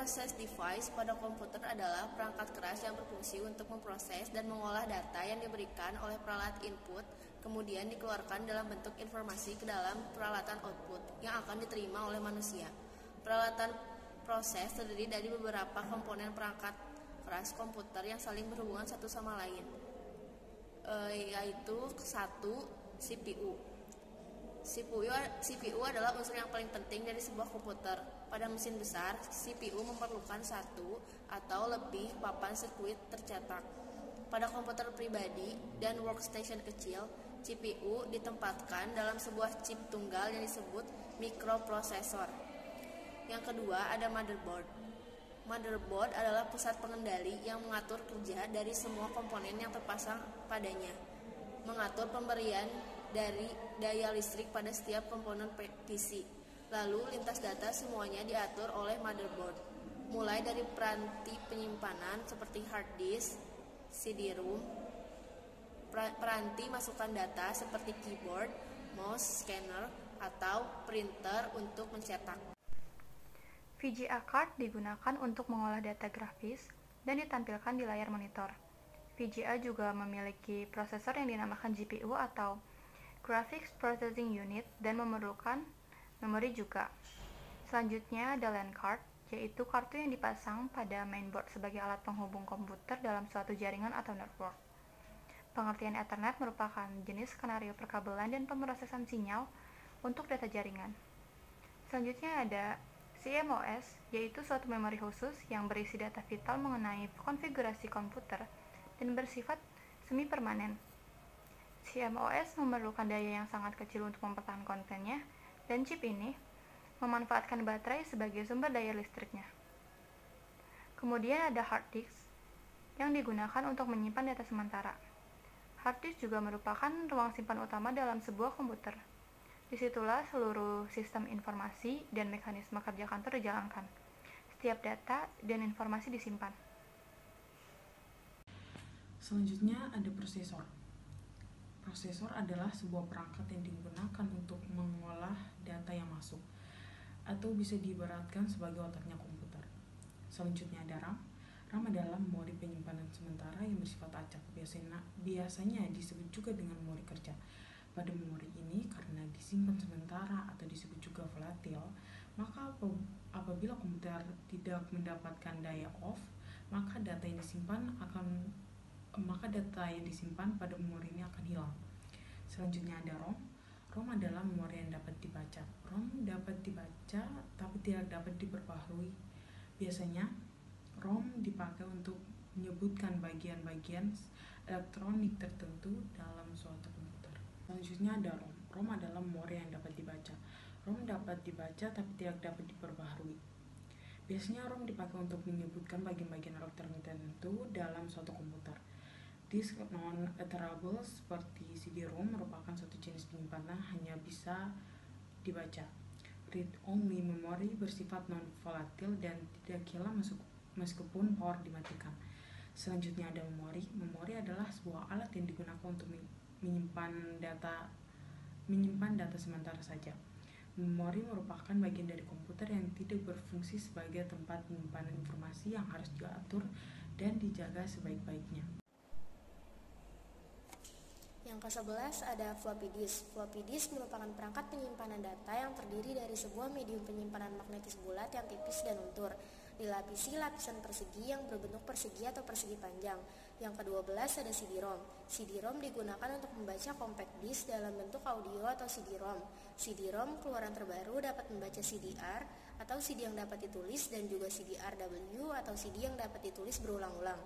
Process device pada komputer adalah perangkat keras yang berfungsi untuk memproses dan mengolah data yang diberikan oleh perangkat input, kemudian dikeluarkan dalam bentuk informasi ke dalam peralatan output yang akan diterima oleh manusia. Peralatan proses terdiri dari beberapa komponen perangkat keras komputer yang saling berhubungan satu sama lain, yaitu satu, CPU. CPU adalah unsur yang paling penting dari sebuah komputer. Pada mesin besar, CPU memerlukan satu atau lebih papan sirkuit tercetak. Pada komputer pribadi dan workstation kecil, CPU ditempatkan dalam sebuah chip tunggal yang disebut mikroprosesor. Yang kedua, ada motherboard. Motherboard adalah pusat pengendali yang mengatur kerja dari semua komponen yang terpasang padanya, mengatur pemberian dari daya listrik pada setiap komponen PC. Lalu lintas data semuanya diatur oleh motherboard, mulai dari peranti penyimpanan seperti hard disk, CD-ROM, peranti masukan data seperti keyboard, mouse, scanner, atau printer untuk mencetak. VGA card digunakan untuk mengolah data grafis dan ditampilkan di layar monitor. VGA juga memiliki prosesor yang dinamakan GPU atau Graphics Processing Unit dan memerlukan memori juga. Selanjutnya ada LAN card, yaitu kartu yang dipasang pada mainboard sebagai alat penghubung komputer dalam suatu jaringan atau network. Pengertian Ethernet merupakan jenis skenario perkabelan dan pemrosesan sinyal untuk data jaringan. Selanjutnya ada CMOS, yaitu suatu memori khusus yang berisi data vital mengenai konfigurasi komputer dan bersifat semi-permanen. CMOS memerlukan daya yang sangat kecil untuk mempertahankan kontennya, dan chip ini memanfaatkan baterai sebagai sumber daya listriknya. Kemudian ada hard disk yang digunakan untuk menyimpan data sementara. Hard disk juga merupakan ruang simpan utama dalam sebuah komputer. Disitulah seluruh sistem informasi dan mekanisme kerja kantor dijalankan. Setiap data dan informasi disimpan. Selanjutnya ada prosesor. Prosesor adalah sebuah perangkat yang digunakan untuk mengolah data yang masuk, atau bisa diibaratkan sebagai otaknya komputer. Selanjutnya ada RAM. RAM adalah memori penyimpanan sementara yang bersifat acak. Biasanya disebut juga dengan memori kerja. Pada memori ini, karena disimpan sementara atau disebut juga volatil, maka apabila komputer tidak mendapatkan daya off, maka data yang disimpan pada memori ini akan hilang. Selanjutnya ada ROM. ROM adalah memori yang dapat dibaca. ROM dapat dibaca tapi tidak dapat diperbaharui. Biasanya ROM dipakai untuk menyebutkan bagian-bagian elektronik tertentu dalam suatu komputer. Selanjutnya ada ROM. ROM adalah memori yang dapat dibaca. ROM dapat dibaca tapi tidak dapat diperbaharui. Biasanya ROM dipakai untuk menyebutkan bagian-bagian elektronik tertentu dalam suatu komputer. Disk non-iterable seperti CD-ROM merupakan suatu jenis penyimpanan hanya bisa dibaca. Read-only memory bersifat non-volatil dan tidak hilang meskipun power dimatikan. Selanjutnya ada memori. Memori adalah sebuah alat yang digunakan untuk menyimpan data sementara saja. Memori merupakan bagian dari komputer yang tidak berfungsi sebagai tempat penyimpanan informasi yang harus diatur dan dijaga sebaik-baiknya. Yang ke-11 ada floppy disk. Floppy disk merupakan perangkat penyimpanan data yang terdiri dari sebuah medium penyimpanan magnetis bulat yang tipis dan luntur, dilapisi lapisan persegi yang berbentuk persegi atau persegi panjang. Yang ke-12 ada CD-ROM. CD-ROM digunakan untuk membaca compact disk dalam bentuk audio atau CD-ROM. CD-ROM keluaran terbaru dapat membaca CD-R atau CD yang dapat ditulis dan juga CD-RW atau CD yang dapat ditulis berulang-ulang.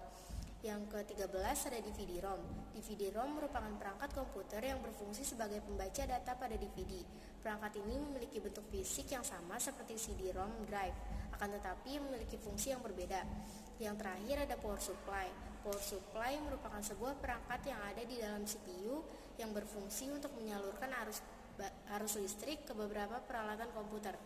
Yang ke-13 ada DVD-ROM. DVD-ROM merupakan perangkat komputer yang berfungsi sebagai pembaca data pada DVD. Perangkat ini memiliki bentuk fisik yang sama seperti CD-ROM drive, akan tetapi memiliki fungsi yang berbeda. Yang terakhir ada power supply. Power supply merupakan sebuah perangkat yang ada di dalam CPU yang berfungsi untuk menyalurkan arus listrik ke beberapa peralatan komputer.